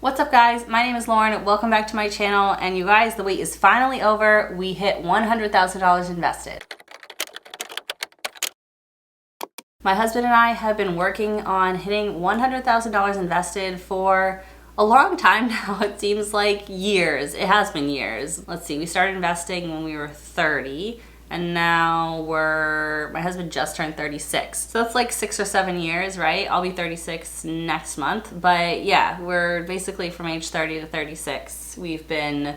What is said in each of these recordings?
What's up guys, my name is Lauren, welcome back to my channel, and you guys, the wait is finally over. We hit $100,000 invested. My husband and I have been working on hitting $100,000 invested for a long time now. It seems like years. It has been years. Let's see, we started investing when we were 30. And now my husband just turned 36. So that's like 6 or 7 years, right? I'll be 36 next month. But yeah, we're basically from age 30 to 36. We've been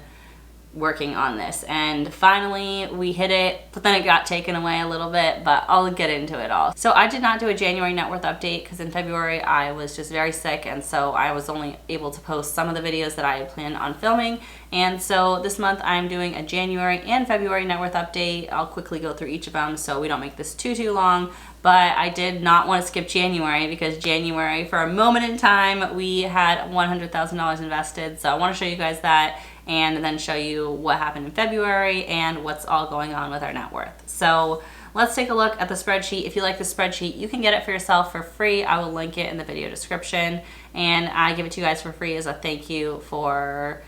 working on this, and finally we hit it, but then it got taken away a little bit, but I'll get into it all. So I did not do a January net worth update because in February I was just very sick, and so I was only able to post some of the videos that I had planned on filming. And so this month I'm doing a January and February net worth update. I'll quickly go through each of them so we don't make this too long. But I did not want to skip January because January, for a moment in time, we had $100,000 invested. So I want to show you guys that and then show you what happened in February and what's all going on with our net worth. So let's take a look at the spreadsheet. If you like the spreadsheet, you can get it for yourself for free. I will link it in the video description, and I give it to you guys for free as a thank you for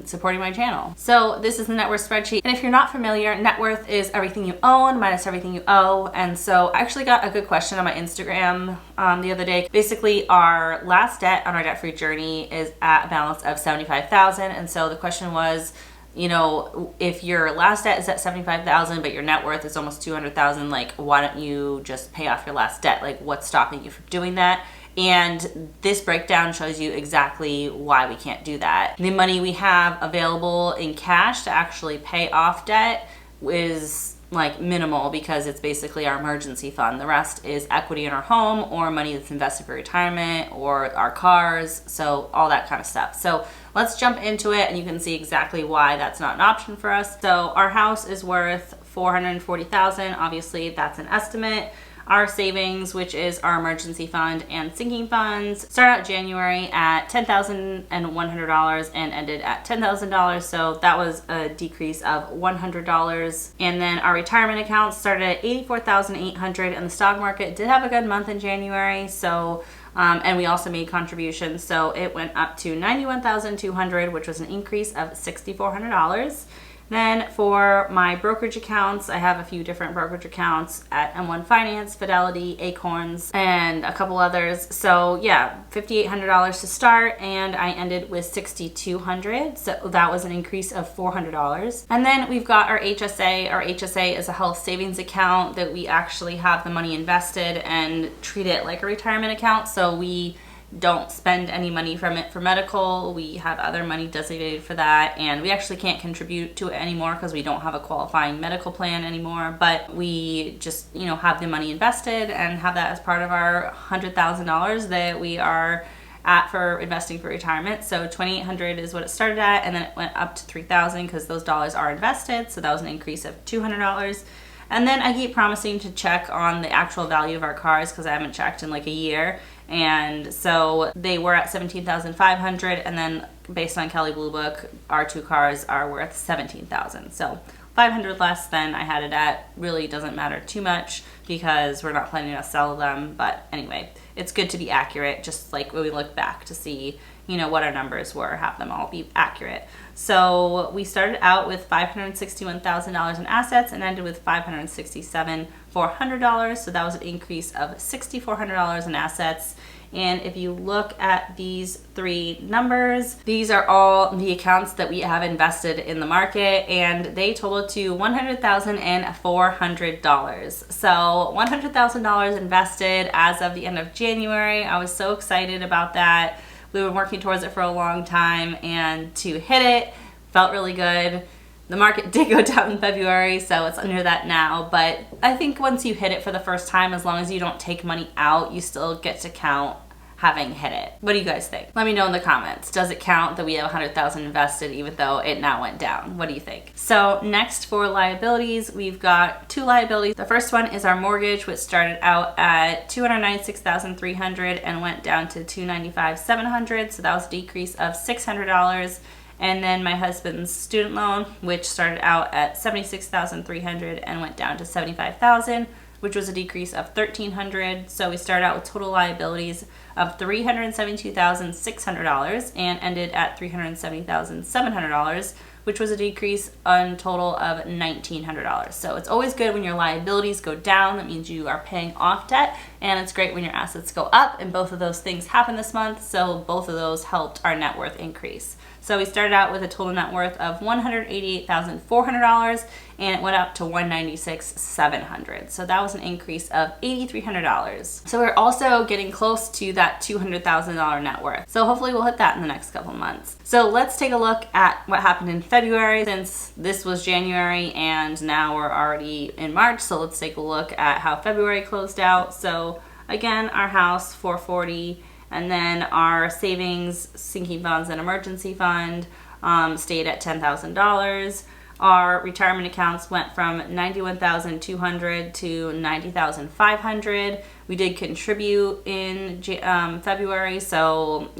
supporting my channel. So this is the net worth spreadsheet, and if you're not familiar, net worth is everything you own minus everything you owe. And so I actually got a good question on my Instagram the other day. Basically, our last debt on our debt-free journey is at a balance of $75,000, and so the question was, you know, if your last debt is at $75,000 but your net worth is almost $200,000, like, why don't you just pay off your last debt? Like, what's stopping you from doing that? And this breakdown shows you exactly why we can't do that. The money we have available in cash to actually pay off debt is like minimal because it's basically our emergency fund. The rest is equity in our home or money that's invested for retirement or our cars, so all that kind of stuff. So let's jump into it and you can see exactly why that's not an option for us. So our house is worth $440,000. Obviously that's an estimate. Our savings, which is our emergency fund and sinking funds, started out January at $10,100 and ended at $10,000. So that was a decrease of $100. And then our retirement account started at $84,800, and the stock market did have a good month in January. So and we also made contributions. So it went up to $91,200, which was an increase of $6,400. Then for my brokerage accounts, I have a few different brokerage accounts at M1 Finance, Fidelity, Acorns, and a couple others. So yeah, $5,800 to start, and I ended with $6,200. So that was an increase of $400. And then we've got our HSA. Our HSA is a health savings account that we actually have the money invested and treat it like a retirement account. So we don't spend any money from it for medical. We have other money designated for that, and we actually can't contribute to it anymore because we don't have a qualifying medical plan anymore, but we just, you know, have the money invested and have that as part of our $100,000 that we are at for investing for retirement. So $2,800 is what it started at, and then it went up to $3,000 because those dollars are invested. So that was an increase of $200. And then I keep promising to check on the actual value of our cars because I haven't checked in like a year. And so they were at $17,500, and then based on Kelley Blue Book, our two cars are worth $17,000. So $500 less than I had it at. Really doesn't matter too much because we're not planning to sell them. But anyway, it's good to be accurate, just like when we look back to see, you know, what our numbers were, have them all be accurate. So we started out with $561,000 in assets and ended with $567,400. So that was an increase of $6,400 in assets. And if you look at these three numbers, these are all the accounts that we have invested in the market, and they total to $100,400. So $100,000 invested as of the end of January. I was so excited about that. We've been working towards it for a long time, and to hit it felt really good. The market did go down in February, so it's under that now, but I think once you hit it for the first time, as long as you don't take money out, you still get to count having hit it. What do you guys think? Let me know in the comments. Does it count that we have $100,000 invested even though it now went down? What do you think? So next for liabilities, we've got two liabilities. The first one is our mortgage, which started out at $296,300 and went down to $295,700. So that was a decrease of $600. And then my husband's student loan, which started out at $76,300 and went down to $75,000. which was a decrease of $1,300. So we started out with total liabilities of $372,600 and ended at $370,700, which was a decrease on total of $1,900. So it's always good when your liabilities go down. That means you are paying off debt, and it's great when your assets go up, and both of those things happen this month. So both of those helped our net worth increase. So we started out with a total net worth of $188,400, and it went up to $196,700. So that was an increase of $8,300. So we're also getting close to that $200,000 net worth. So hopefully we'll hit that in the next couple months. So let's take a look at what happened in February, since this was January and now we're already in March. So let's take a look at how February closed out. So again, our house, $440,000. And then our savings, sinking funds, and emergency fund stayed at $10,000. Our retirement accounts went from $91,200 to $90,500. We did contribute in February, so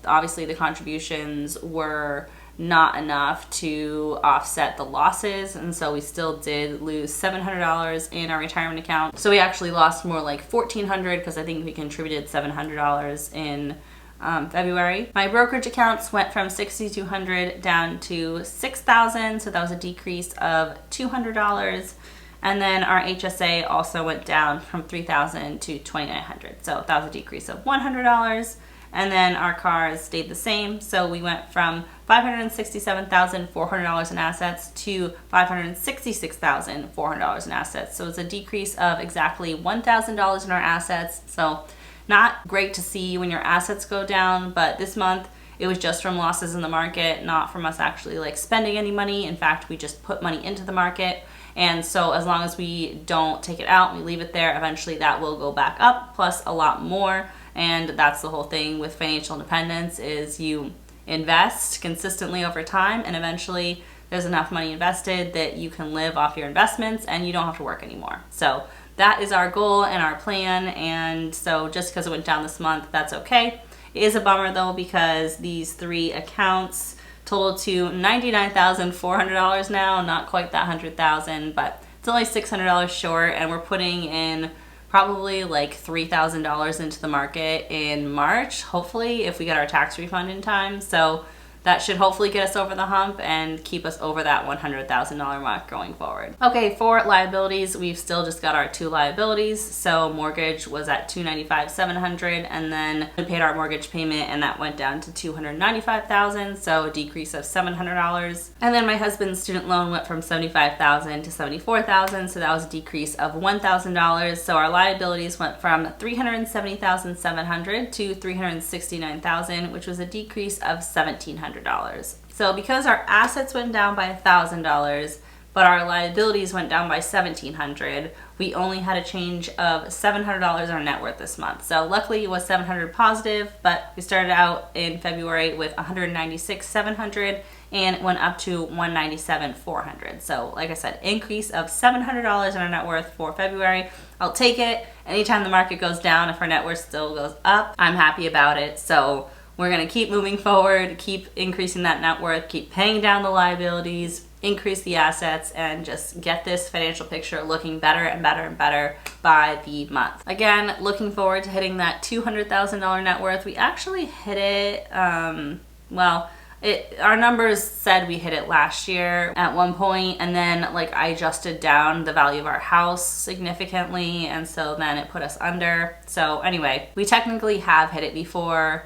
obviously the contributions were not enough to offset the losses, and so we still did lose $700 in our retirement account. So we actually lost more like $1,400 because I think we contributed $700 in February. My brokerage accounts went from $6,200 down to $6,000, so that was a decrease of $200. And then our HSA also went down from $3,000 to $2,900, so that was a decrease of $100. And then our cars stayed the same, so we went from $567,400 in assets to $566,400 in assets. So it's a decrease of exactly $1,000 in our assets. So not great to see when your assets go down, but this month it was just from losses in the market, not from us actually like spending any money. In fact, we just put money into the market. And so as long as we don't take it out, we leave it there, eventually that will go back up, plus a lot more. And that's the whole thing with financial independence, is you invest consistently over time, and eventually there's enough money invested that you can live off your investments and you don't have to work anymore. So that is our goal and our plan. And so just because it went down this month, that's okay. It is a bummer though, because these three accounts total to $99,400 now, not quite that $100,000, but it's only $600 short, and we're putting in probably like $3,000 into the market in March, hopefully, if we get our tax refund in time. So that should hopefully get us over the hump and keep us over that $100,000 mark going forward. Okay, for liabilities, we've still just got our two liabilities. So mortgage was at $295,700, and then we paid our mortgage payment, and that went down to $295,000, so a decrease of $700. And then my husband's student loan went from $75,000 to $74,000, so that was a decrease of $1,000. So our liabilities went from $370,700 to $369,000, which was a decrease of $1,700. So because our assets went down by $1,000, but our liabilities went down by $1,700, we only had a change of $700 in our net worth this month. So luckily it was $700 positive, but we started out in February with $196,700 and it went up to $197,400. So like I said, increase of $700 in our net worth for February. I'll take it. Anytime the market goes down, if our net worth still goes up, I'm happy about it. So we're gonna keep moving forward, keep increasing that net worth, keep paying down the liabilities, increase the assets, and just get this financial picture looking better and better and better by the month. Again, looking forward to hitting that $200,000 net worth. We actually hit it, our numbers said we hit it last year at one point, and then like I adjusted down the value of our house significantly, and so then it put us under. So anyway, we technically have hit it before,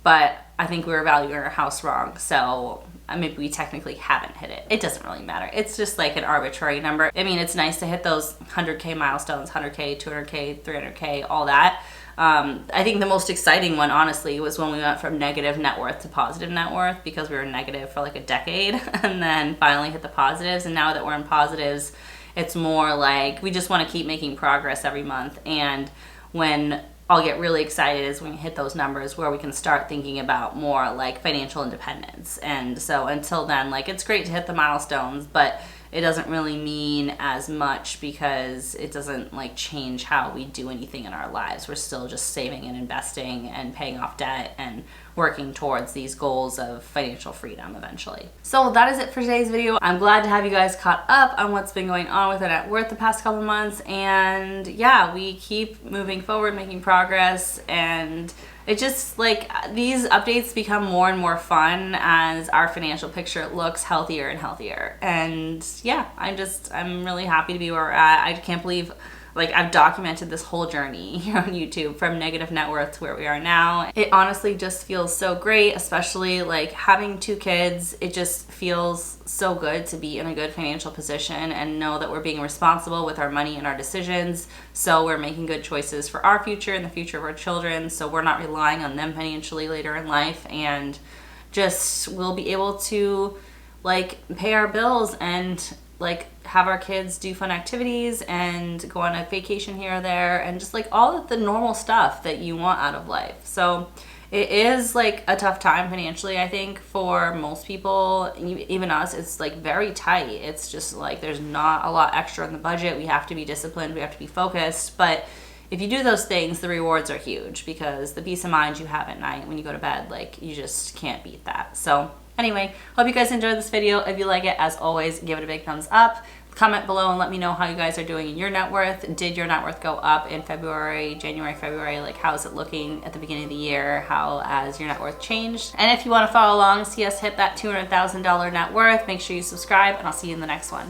but I think we were valuing our house wrong, so maybe we technically haven't hit it. It doesn't really matter. It's just like an arbitrary number. I mean, it's nice to hit those 100K milestones, 100K, 200K, 300K, all that. I think the most exciting one, honestly, was when we went from negative net worth to positive net worth, because we were negative for like a decade and then finally hit the positives. And now that we're in positives, it's more like we just want to keep making progress every month. And when I'll get really excited is when we hit those numbers where we can start thinking about more like financial independence. And so until then, like, it's great to hit the milestones, but it doesn't really mean as much because it doesn't like change how we do anything in our lives. We're still just saving and investing and paying off debt and working towards these goals of financial freedom eventually. So that is it for today's video. I'm glad to have you guys caught up on what's been going on with the net worth the past couple months. And yeah, we keep moving forward, making progress, and it just like these updates become more and more fun as our financial picture looks healthier and healthier. And yeah, I'm really happy to be where we're at. I can't believe like I've documented this whole journey here on YouTube from negative net worth to where we are now. It honestly just feels so great, especially like having 2 kids. It just feels so good to be in a good financial position and know that we're being responsible with our money and our decisions. So we're making good choices for our future and the future of our children. So we're not relying on them financially later in life, and just we'll be able to like pay our bills and like have our kids do fun activities and go on a vacation here or there, and just like all of the normal stuff that you want out of life. So it is like a tough time financially, I think, for most people, even us. It's like very tight. It's just like there's not a lot extra in the budget. We have to be disciplined, we have to be focused, but if you do those things, the rewards are huge because the peace of mind you have at night when you go to bed, like you just can't beat that. So anyway, hope you guys enjoyed this video. If you like it, as always, give it a big thumbs up. Comment below and let me know how you guys are doing in your net worth. Did your net worth go up in February, January, February? Like, how is it looking at the beginning of the year? How has your net worth changed? And if you want to follow along, see us hit that $200,000 net worth, make sure you subscribe, and I'll see you in the next one.